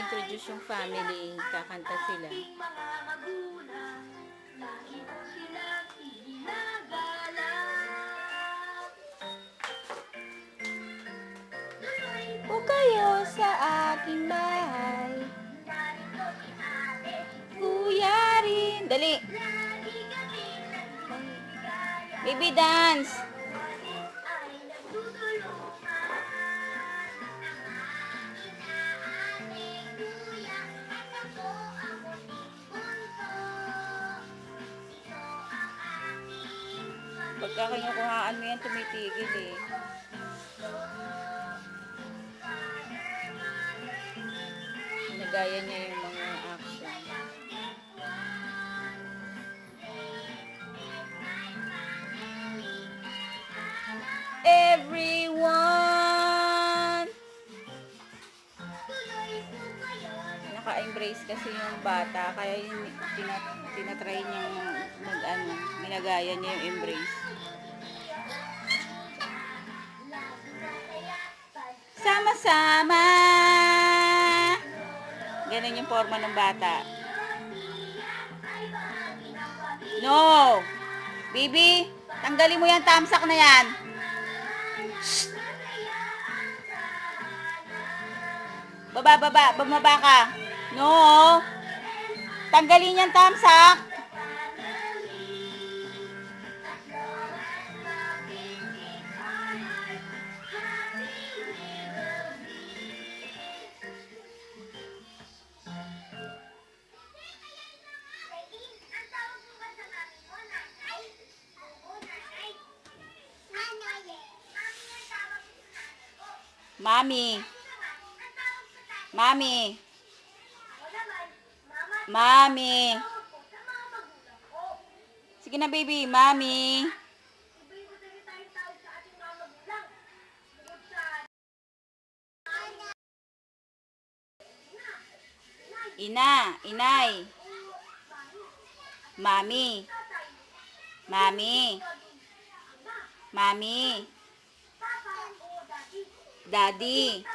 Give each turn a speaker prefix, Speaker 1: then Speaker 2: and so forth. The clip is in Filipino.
Speaker 1: introduce yung family. Kakanta sila. O kayo sa aking bahay. Kuya rin. Dali. Baby dance. Pagka kinukuhaan mo yan, tumitigil eh. Nagaya niya yung mga action. Everyone! Naka-embrace kasi yung bata, kaya yung tinatry niyang ginagaya niya yung embrace. Sama-sama! Ganun yung forma ng bata. No! Baby, tanggalin mo yan, tamsak na yan. Shh! Bumaba ka. No! Tanggalin yan, tamsak. Mami. Mami. Mami. Sige na, baby. Mami. Inay. Mami. Mami. Mami. Daddy.